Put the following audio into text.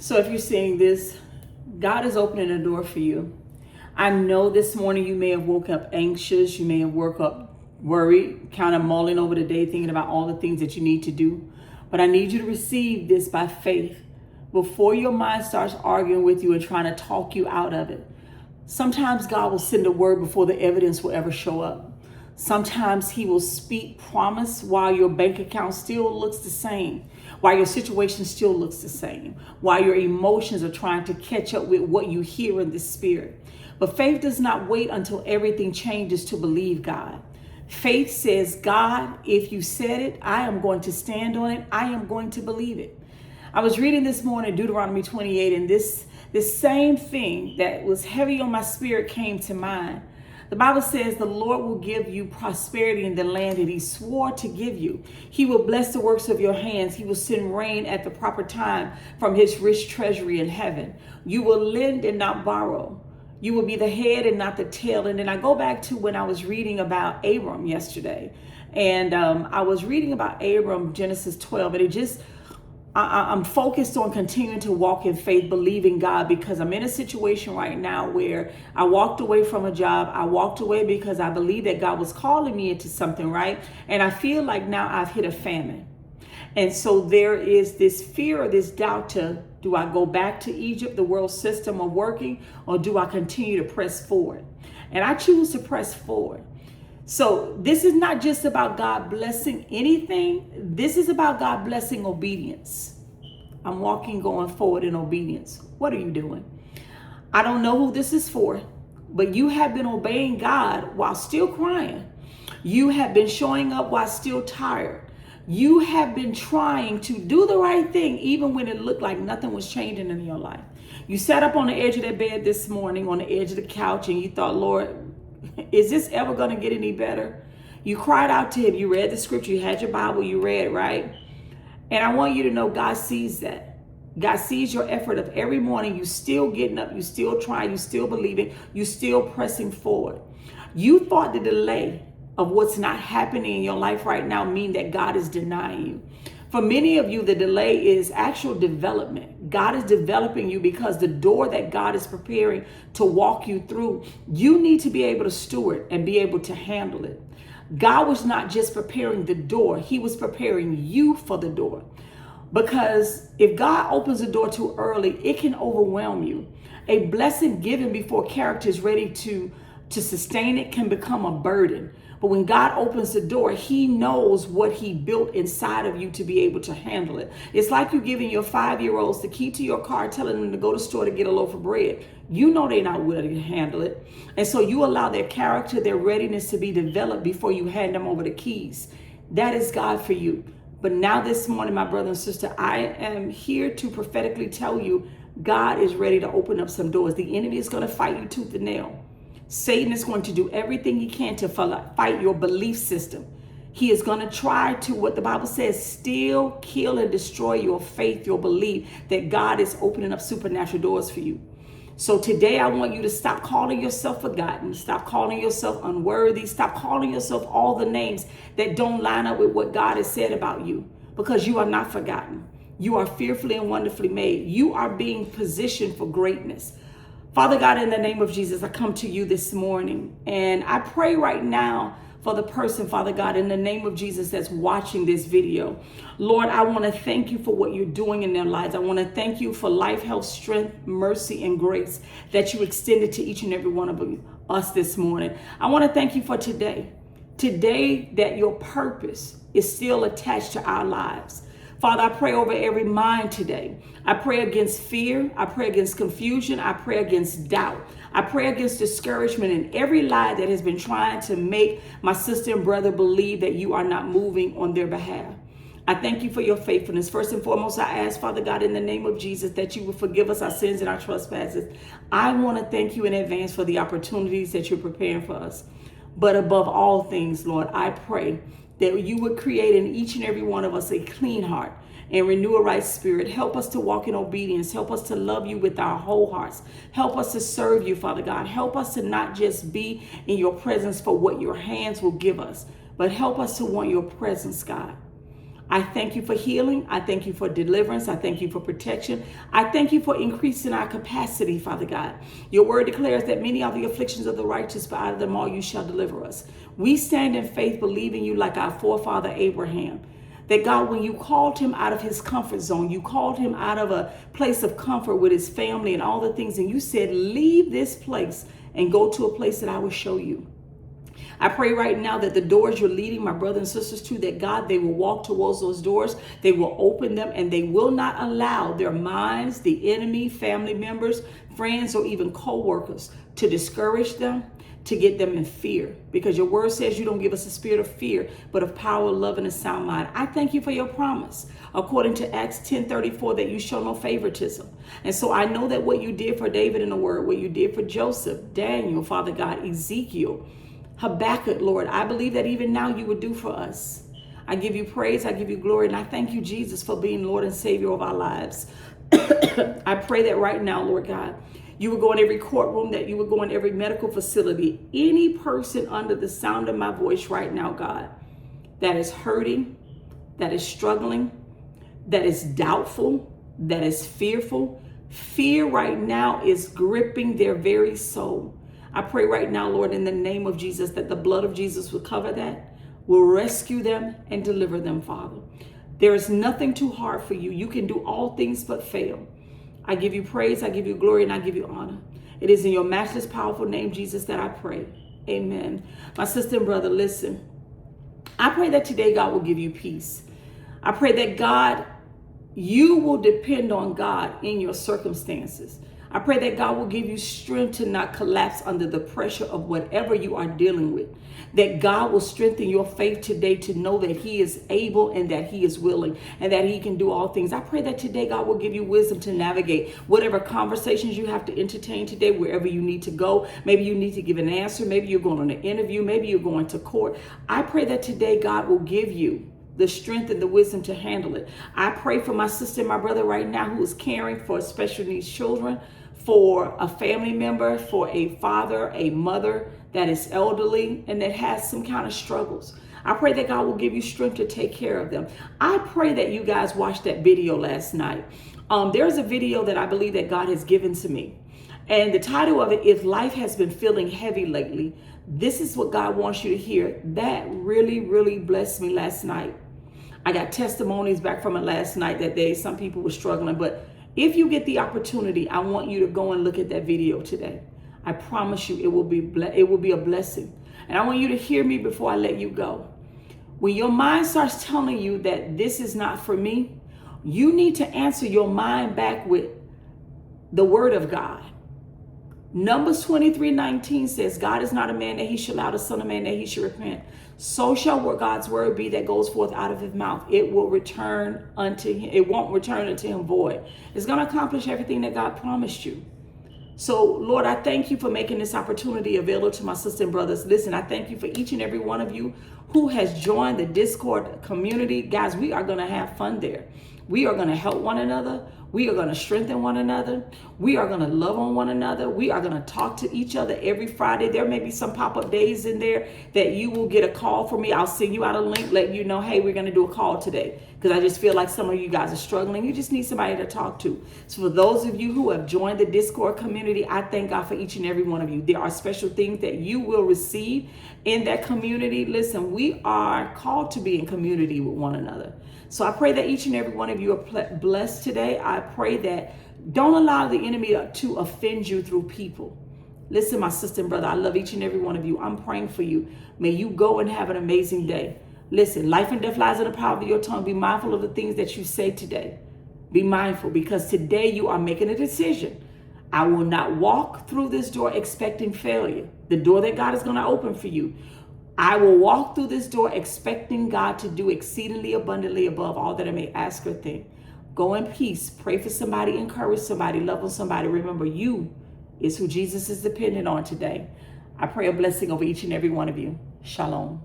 So if you're seeing this, God is opening a door for you. I know this morning you may have woke up anxious. You may have woke up worried, kind of mulling over the day, thinking about all the things that you need to do. But I need you to receive this by faith before your mind starts arguing with you and trying to talk you out of it. Sometimes God will send a word before the evidence will ever show up. Sometimes he will speak promise while your bank account still looks the same, while your situation still looks the same, while your emotions are trying to catch up with what you hear in the spirit. But faith does not wait until everything changes to believe God. Faith says, God, if you said it, I am going to stand on it. I am going to believe it. I was reading this morning Deuteronomy 28, and this same thing that was heavy on my spirit came to mind. The Bible says the Lord will give you prosperity in the land that he swore to give you. He will bless the works of your hands. He will send rain at the proper time from his rich treasury in heaven. You will lend and not borrow. You will be the head and not the tail. And then I go back to when I was reading about Abram yesterday. And I was reading about Abram, Genesis 12, and I'm focused on continuing to walk in faith, believing God, because I'm in a situation right now where I walked away from a job. I walked away because I believe that God was calling me into something, right? And I feel like now I've hit a famine. And so there is this fear or this doubt to, do I go back to Egypt, the world system of working, or do I continue to press forward? And I choose to press forward. So this is not just about God blessing anything. This is about God blessing obedience. I'm going forward in obedience. What are you doing? I don't know who this is for, but you have been obeying God while still crying. You have been showing up while still tired. You have been trying to do the right thing even when it looked like nothing was changing in your life. You sat up on the edge of that bed this morning, on the edge of the couch, and you thought, Lord, is this ever going to get any better? You cried out to him. You read the scripture. You had your Bible. You read, right? And I want you to know God sees that. God sees your effort of every morning. You still getting up. You still trying. You still believing. You still pressing forward. You thought the delay of what's not happening in your life right now mean that God is denying you. For many of you, the delay is actual development. God is developing you because the door that God is preparing to walk you through, you need to be able to steward and be able to handle it. God was not just preparing the door, he was preparing you for the door. Because if God opens the door too early, it can overwhelm you. A blessing given before character is ready to sustain it can become a burden. But when God opens the door, he knows what he built inside of you to be able to handle it. It's like you giving your 5-year-olds the key to your car, telling them to go to the store to get a loaf of bread. You know they're not willing to handle it. And so you allow their character, their readiness to be developed before you hand them over the keys. That is God for you. But now this morning, my brother and sister, I am here to prophetically tell you, God is ready to open up some doors. The enemy is going to fight you tooth and nail. Satan is going to do everything he can to fight your belief system. He is going to try to, what the Bible says, steal, kill, and destroy your faith, your belief that God is opening up supernatural doors for you. So today I want you to stop calling yourself forgotten. Stop calling yourself unworthy. Stop calling yourself all the names that don't line up with what God has said about you, because you are not forgotten. You are fearfully and wonderfully made. You are being positioned for greatness. Father God, in the name of Jesus, I come to you this morning and I pray right now for the person, Father God, in the name of Jesus that's watching this video. Lord, I want to thank you for what you're doing in their lives. I want to thank you for life, health, strength, mercy, and grace that you extended to each and every one of us this morning. I want to thank you for today. Today that your purpose is still attached to our lives. Father, I pray over every mind today. I pray against fear. I pray against confusion. I pray against doubt. I pray against discouragement and every lie that has been trying to make my sister and brother believe that you are not moving on their behalf. I thank you for your faithfulness. First and foremost, I ask, Father God, in the name of Jesus, that you will forgive us our sins and our trespasses. I want to thank you in advance for the opportunities that you're preparing for us. But above all things, Lord, I pray that you would create in each and every one of us a clean heart and renew a right spirit. Help us to walk in obedience. Help us to love you with our whole hearts. Help us to serve you, Father God. Help us to not just be in your presence for what your hands will give us, but help us to want your presence, God. I thank you for healing. I thank you for deliverance. I thank you for protection. I thank you for increasing our capacity, Father God. Your word declares that many are the afflictions of the righteous, but out of them all you shall deliver us. We stand in faith, believing you like our forefather Abraham. That God, when you called him out of his comfort zone, you called him out of a place of comfort with his family and all the things, and you said, leave this place and go to a place that I will show you. I pray right now that the doors you're leading my brothers and sisters to, that God, they will walk towards those doors, they will open them, and they will not allow their minds, the enemy, family members, friends, or even co-workers to discourage them, to get them in fear, because your word says you don't give us a spirit of fear, but of power, love, and a sound mind. I thank you for your promise, according to Acts 10:34, that you show no favoritism. And so I know that what you did for David in the word, what you did for Joseph, Daniel, Father God, Ezekiel, Habakkuk, Lord, I believe that even now you would do for us. I give you praise, I give you glory, and I thank you, Jesus, for being Lord and Savior of our lives. I pray that right now, Lord God, you would go in every courtroom, that you would go in every medical facility, any person under the sound of my voice right now, God, that is hurting, that is struggling, that is doubtful, that is fearful. Fear right now is gripping their very soul. I pray right now, Lord, in the name of Jesus, that the blood of Jesus will cover that, will rescue them and deliver them, Father. There is nothing too hard for you. You can do all things but fail. I give you praise, I give you glory, and I give you honor. It is in your matchless, powerful name, Jesus, that I pray. Amen. My sister and brother, listen. I pray that today God will give you peace. I pray that God, you will depend on God in your circumstances. I pray that God will give you strength to not collapse under the pressure of whatever you are dealing with. That God will strengthen your faith today to know that he is able and that he is willing and that he can do all things. I pray that today God will give you wisdom to navigate whatever conversations you have to entertain today, wherever you need to go. Maybe you need to give an answer. Maybe you're going on an interview. Maybe you're going to court. I pray that today God will give you the strength and the wisdom to handle it. I pray for my sister and my brother right now who is caring for special needs children, for a family member, for a father, a mother that is elderly and that has some kind of struggles. I pray that God will give you strength to take care of them. I pray that you guys watched that video last night. There's a video that I believe that God has given to me. And the title of it, If Life Has Been Feeling Heavy Lately, this is what God wants you to hear. That really, really blessed me last night. I got testimonies back from it last night that some people were struggling, but if you get the opportunity, I want you to go and look at that video today. I promise you it will be a blessing. And I want you to hear me before I let you go. When your mind starts telling you that this is not for me, you need to answer your mind back with the word of God. Numbers 23:19 says, God is not a man that he should lie, the son of man that he should repent. So shall God's word be that goes forth out of his mouth. It will return unto him. It won't return unto him void. It's going to accomplish everything that God promised you. So, Lord, I thank you for making this opportunity available to my sisters and brothers. Listen, I thank you for each and every one of you who has joined the Discord community. Guys, we are going to have fun there. We are going to help one another. We are going to strengthen one another. We are going to love on one another. We are going to talk to each other every Friday. There may be some pop-up days in there that you will get a call from me. I'll send you out a link, let you know, hey, we're going to do a call today. Because I just feel like some of you guys are struggling. You just need somebody to talk to. So for those of you who have joined the Discord community, I thank God for each and every one of you. There are special things that you will receive in that community. Listen, we are called to be in community with one another. So I pray that each and every one of you are blessed today. I pray that don't allow the enemy to offend you through people. Listen, my sister and brother, I love each and every one of you. I'm praying for you. May you go and have an amazing day. Listen, life and death lies in the power of your tongue. Be mindful of the things that you say today. Be mindful, because today you are making a decision. I will not walk through this door expecting failure. The door that God is going to open for you. I will walk through this door expecting God to do exceedingly abundantly above all that I may ask or think. Go in peace. Pray for somebody. Encourage somebody. Love on somebody. Remember, you is who Jesus is dependent on today. I pray a blessing over each and every one of you. Shalom.